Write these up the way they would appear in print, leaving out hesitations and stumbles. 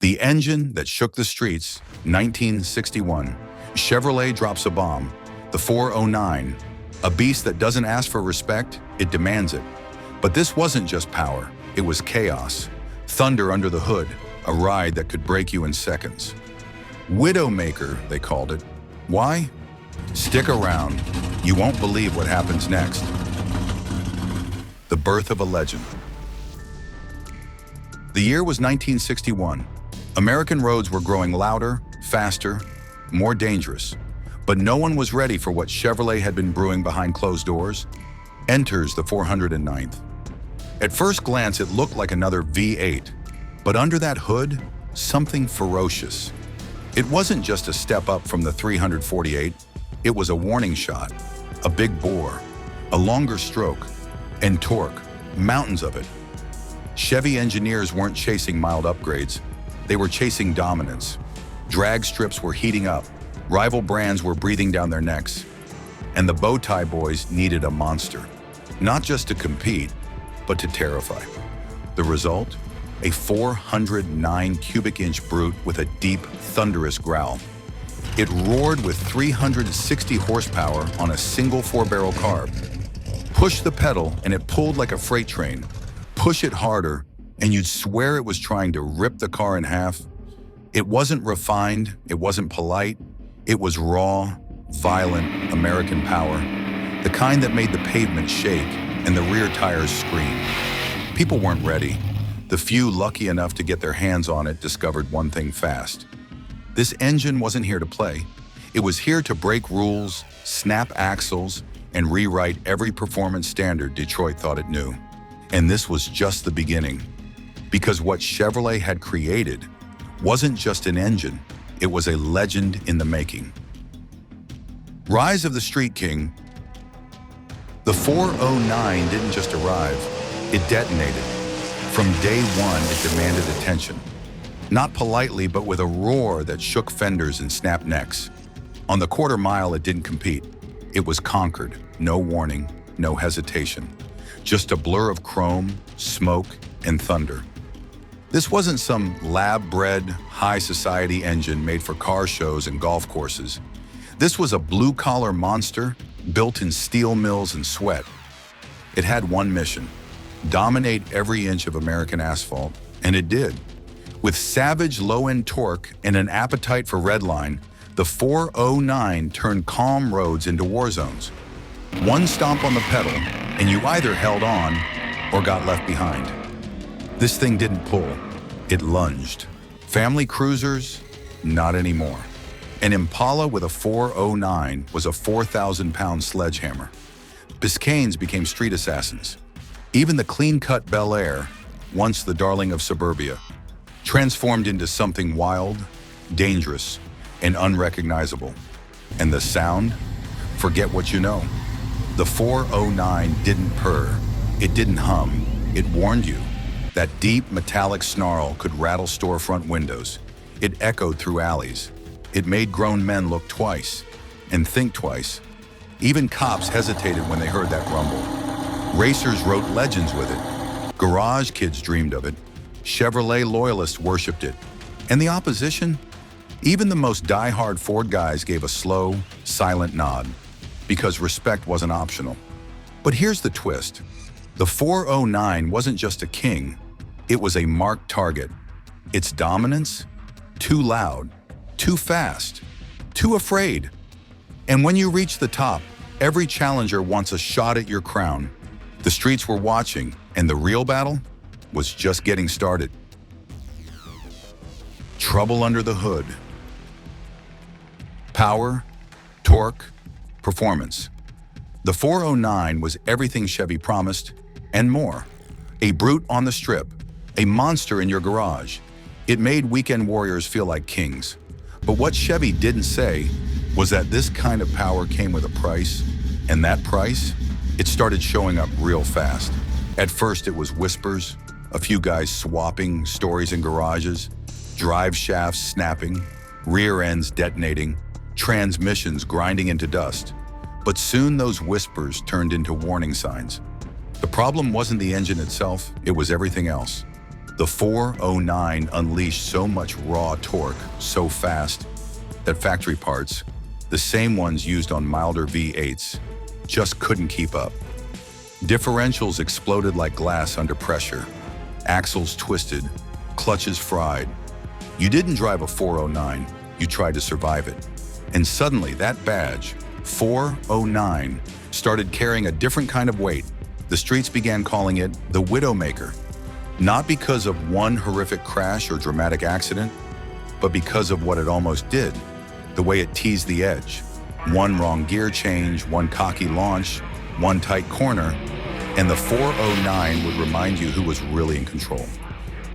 The engine that shook the streets, 1961. Chevrolet drops a bomb, the 409. A beast that doesn't ask for respect, it demands it. But this wasn't just power, it was chaos. Thunder under the hood, a ride that could break you in seconds. Widowmaker, they called it. Why? Stick around. You won't believe what happens next. The birth of a legend. The year was 1961. American roads were growing louder, faster, more dangerous. But no one was ready for what Chevrolet had been brewing behind closed doors. Enters the 409th. At first glance, it looked like another V8. But under that hood, something ferocious. It wasn't just a step up from the 348. It was a warning shot, a big bore, a longer stroke, and torque, mountains of it. Chevy engineers weren't chasing mild upgrades. They were chasing dominance. Drag strips were heating up. Rival brands were breathing down their necks. And the bow tie boys needed a monster. Not just to compete, but to terrify. The result? A 409 cubic inch brute with a deep, thunderous growl. It roared with 360 horsepower on a single 4-barrel carb. Push the pedal and it pulled like a freight train. Push it harder and you'd swear it was trying to rip the car in half. It wasn't refined, it wasn't polite. It was raw, violent American power. The kind that made the pavement shake and the rear tires scream. People weren't ready. The few lucky enough to get their hands on it discovered one thing fast. This engine wasn't here to play. It was here to break rules, snap axles, and rewrite every performance standard Detroit thought it knew. And this was just the beginning. Because what Chevrolet had created wasn't just an engine, it was a legend in the making. Rise of the Street King. The 409 didn't just arrive, it detonated. From day one, it demanded attention. Not politely, but with a roar that shook fenders and snapped necks. On the quarter mile, it didn't compete. It was conquered. No warning, no hesitation. Just a blur of chrome, smoke, and thunder. This wasn't some lab-bred, high-society engine made for car shows and golf courses. This was a blue-collar monster built in steel mills and sweat. It had one mission: dominate every inch of American asphalt, and it did. With savage low-end torque and an appetite for redline, the 409 turned calm roads into war zones. One stomp on the pedal, and you either held on or got left behind. This thing didn't pull, it lunged. Family cruisers? Not anymore. An Impala with a 409 was a 4,000-pound sledgehammer. Biscaynes became street assassins. Even the clean-cut Bel Air, once the darling of suburbia, transformed into something wild, dangerous, and unrecognizable. And the sound? Forget what you know. The 409 didn't purr, it didn't hum, it warned you. That deep metallic snarl could rattle storefront windows. It echoed through alleys. It made grown men look twice and think twice. Even cops hesitated when they heard that rumble. Racers wrote legends with it. Garage kids dreamed of it. Chevrolet loyalists worshipped it. And the opposition? Even the most die-hard Ford guys gave a slow, silent nod, because respect wasn't optional. But here's the twist. The 409 wasn't just a king, it was a marked target. Its dominance? Too loud, too fast, too afraid. And when you reach the top, every challenger wants a shot at your crown. The streets were watching, and the real battle was just getting started. Trouble under the hood. Power, torque, performance. The 409 was everything Chevy promised, and more. A brute on the strip, a monster in your garage. It made weekend warriors feel like kings. But what Chevy didn't say was that this kind of power came with a price, and that price, it started showing up real fast. At first it was whispers, a few guys swapping stories in garages, drive shafts snapping, rear ends detonating, transmissions grinding into dust. But soon those whispers turned into warning signs. The problem wasn't the engine itself, it was everything else. The The 409 unleashed so much raw torque so fast that factory parts, the same ones used on milder V8s, just couldn't keep up. Differentials exploded like glass under pressure, axles twisted, clutches fried. You didn't drive a 409, you tried to survive it. And suddenly that badge, 409, started carrying a different kind of weight. The streets began calling it the Widowmaker, not because of one horrific crash or dramatic accident, but because of what it almost did, the way it teased the edge. One wrong gear change, one cocky launch, one tight corner, and the 409 would remind you who was really in control.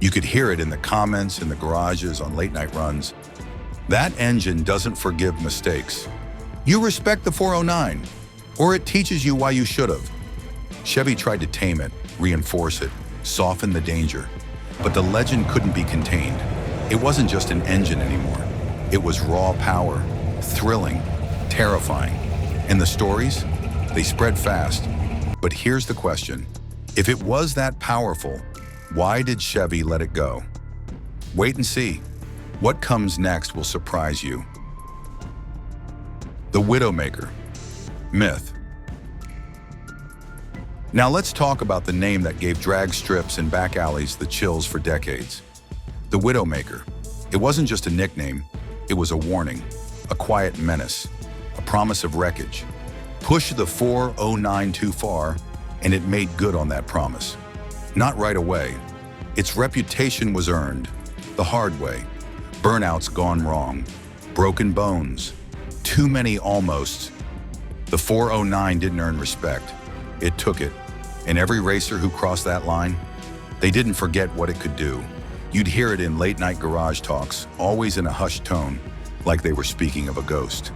You could hear it in the comments, in the garages, on late-night runs. That engine doesn't forgive mistakes. You respect the 409, or it teaches you why you should have. Chevy tried to tame it, reinforce it, soften the danger, but the legend couldn't be contained. It wasn't just an engine anymore. It was raw power, thrilling, terrifying. And the stories, they spread fast. But here's the question. If it was that powerful, why did Chevy let it go? Wait and see. What comes next will surprise you. The Widowmaker Myth. Now let's talk about the name that gave drag strips and back alleys the chills for decades. The Widowmaker. It wasn't just a nickname, it was a warning, a quiet menace, a promise of wreckage. Push the 409 too far, and it made good on that promise. Not right away. Its reputation was earned, the hard way. Burnouts gone wrong, broken bones, too many almosts. The 409 didn't earn respect, it took it. And every racer who crossed that line, they didn't forget what it could do. You'd hear it in late-night garage talks, always in a hushed tone, like they were speaking of a ghost.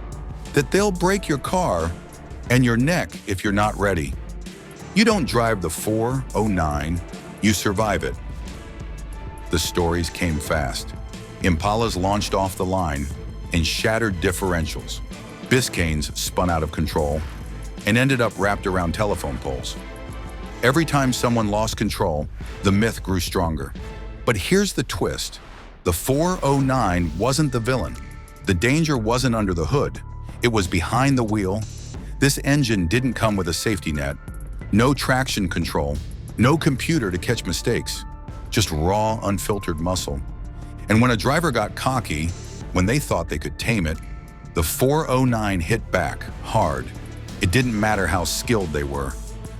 That they'll break your car and your neck if you're not ready. You don't drive the 409, you survive it. The stories came fast. Impalas launched off the line and shattered differentials. Biscaynes spun out of control and ended up wrapped around telephone poles. Every time someone lost control, the myth grew stronger. But here's the twist. The 409 wasn't the villain. The danger wasn't under the hood. It was behind the wheel. This engine didn't come with a safety net, no traction control, no computer to catch mistakes, just raw, unfiltered muscle. And when a driver got cocky, when they thought they could tame it, the 409 hit back hard. It didn't matter how skilled they were.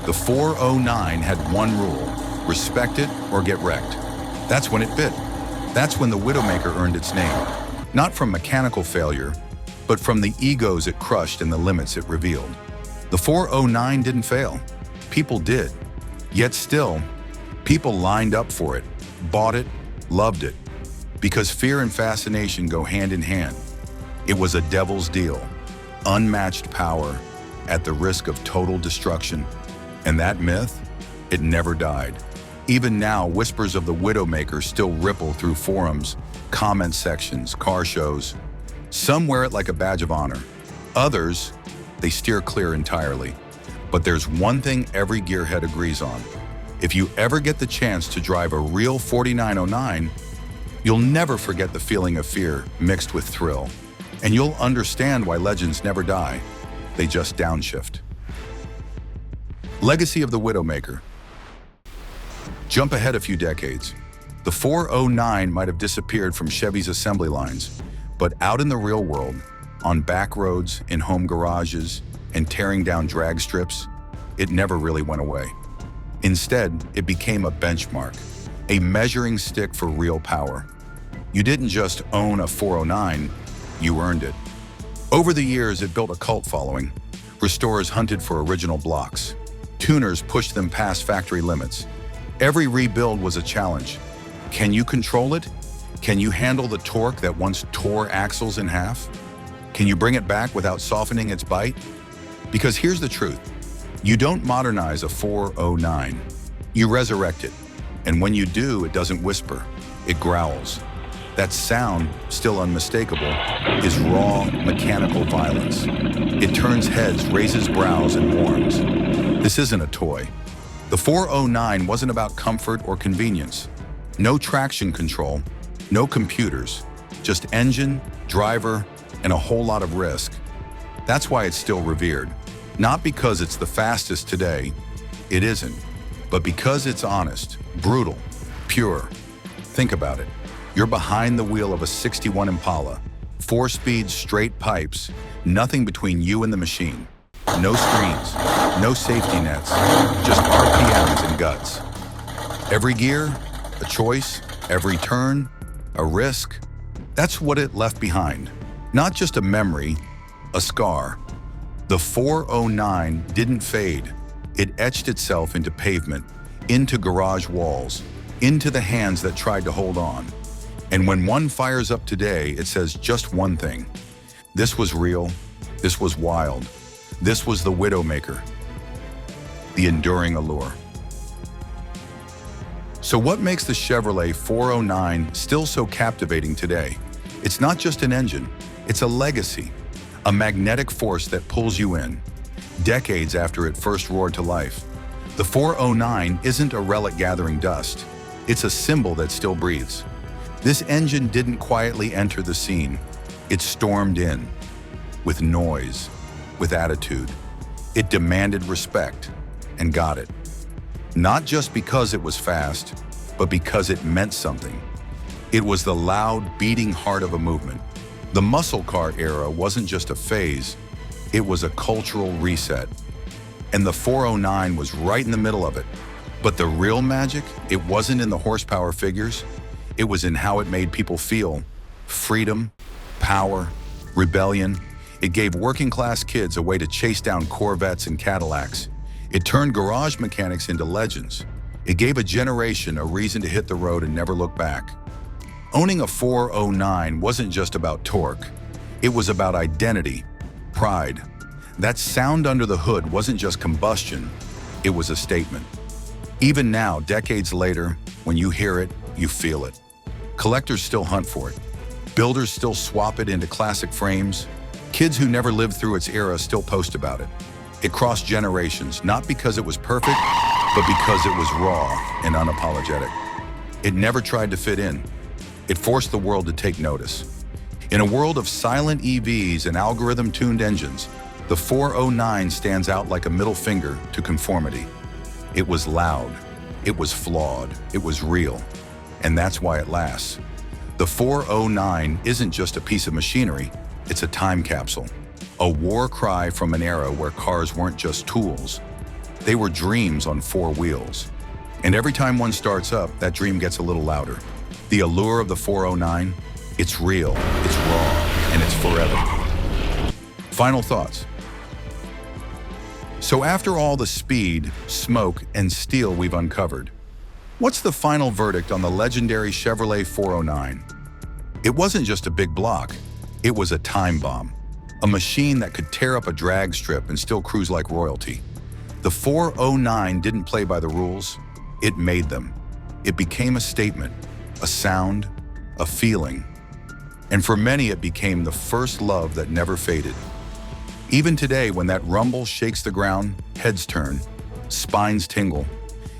The 409 had one rule: respect it or get wrecked. That's when it bit. That's when the Widowmaker earned its name. Not from mechanical failure, but from the egos it crushed and the limits it revealed. The 409 didn't fail. People did. Yet still, people lined up for it, bought it, loved it. Because fear and fascination go hand in hand. It was a devil's deal. Unmatched power at the risk of total destruction. And that myth, it never died. Even now, whispers of the Widowmaker still ripple through forums, comment sections, car shows. Some wear it like a badge of honor. Others, they steer clear entirely. But there's one thing every gearhead agrees on. If you ever get the chance to drive a real 4909, you'll never forget the feeling of fear mixed with thrill. And you'll understand why legends never die. They just downshift. Legacy of the Widowmaker. Jump ahead a few decades. The 409 might have disappeared from Chevy's assembly lines, but out in the real world, on back roads, in home garages, and tearing down drag strips, it never really went away. Instead, it became a benchmark, a measuring stick for real power. You didn't just own a 409, you earned it. Over the years, it built a cult following. Restorers hunted for original blocks. Tuners pushed them past factory limits. Every rebuild was a challenge. Can you control it? Can you handle the torque that once tore axles in half? Can you bring it back without softening its bite? Because here's the truth. You don't modernize a 409. You resurrect it. And when you do, it doesn't whisper. It growls. That sound, still unmistakable, is raw, mechanical violence. It turns heads, raises brows, and warns. This isn't a toy. The 409 wasn't about comfort or convenience. No traction control, no computers, just engine, driver, and a whole lot of risk. That's why it's still revered. Not because it's the fastest today, it isn't, but because it's honest, brutal, pure. Think about it. You're behind the wheel of a '61 Impala, 4-speed straight pipes, nothing between you and the machine. No screens, no safety nets, just RPMs and guts. Every gear, a choice, every turn, a risk. That's what it left behind. Not just a memory, a scar. The 409 didn't fade. It etched itself into pavement, into garage walls, into the hands that tried to hold on. And when one fires up today, it says just one thing. This was real. This was wild. This was the Widowmaker, the Enduring Allure. So what makes the Chevrolet 409 still so captivating today? It's not just an engine, it's a legacy, a magnetic force that pulls you in. Decades after it first roared to life, the 409 isn't a relic gathering dust. It's a symbol that still breathes. This engine didn't quietly enter the scene. It stormed in, with noise, with attitude. It demanded respect, and got it. Not just because it was fast, but because it meant something. It was the loud, beating heart of a movement. The muscle car era wasn't just a phase, it was a cultural reset. And the 409 was right in the middle of it. But the real magic, it wasn't in the horsepower figures, it was in how it made people feel. Freedom, power, rebellion. It gave working-class kids a way to chase down Corvettes and Cadillacs. It turned garage mechanics into legends. It gave a generation a reason to hit the road and never look back. Owning a 409 wasn't just about torque. It was about identity, pride. That sound under the hood wasn't just combustion, it was a statement. Even now, decades later, when you hear it, you feel it. Collectors still hunt for it. Builders still swap it into classic frames. Kids who never lived through its era still post about it. It crossed generations, not because it was perfect, but because it was raw and unapologetic. It never tried to fit in. It forced the world to take notice. In a world of silent EVs and algorithm-tuned engines, the 409 stands out like a middle finger to conformity. It was loud, it was flawed, it was real, and that's why it lasts. The 409 isn't just a piece of machinery, it's a time capsule. A war cry from an era where cars weren't just tools. They were dreams on 4 wheels. And every time one starts up, that dream gets a little louder. The allure of the 409, it's real, it's raw, and it's forever. Final thoughts. So after all the speed, smoke, and steel we've uncovered, what's the final verdict on the legendary Chevrolet 409? It wasn't just a big block, it was a time bomb. A machine that could tear up a drag strip and still cruise like royalty. The 409 didn't play by the rules, it made them. It became a statement, a sound, a feeling. And for many, it became the first love that never faded. Even today, when that rumble shakes the ground, heads turn, spines tingle,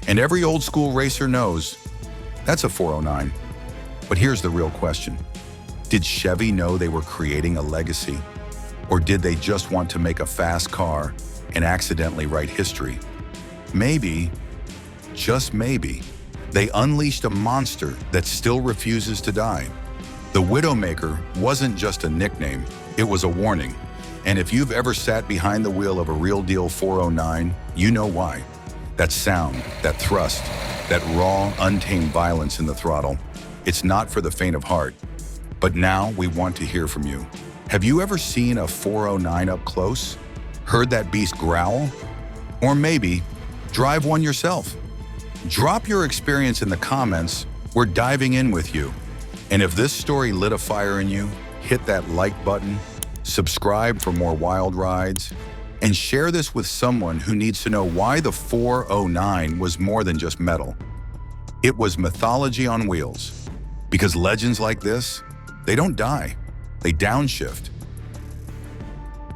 and every old school racer knows that's a 409. But here's the real question. Did Chevy know they were creating a legacy? Or did they just want to make a fast car and accidentally write history? Maybe, just maybe, they unleashed a monster that still refuses to die. The Widowmaker wasn't just a nickname, it was a warning. And if you've ever sat behind the wheel of a real-deal 409, you know why. That sound, that thrust, that raw, untamed violence in the throttle, it's not for the faint of heart. But now we want to hear from you. Have you ever seen a 409 up close? Heard that beast growl? Or maybe drive one yourself? Drop your experience in the comments. We're diving in with you. And if this story lit a fire in you, hit that like button, subscribe for more wild rides, and share this with someone who needs to know why the 409 was more than just metal. It was mythology on wheels. Because legends like this, they don't die, they downshift.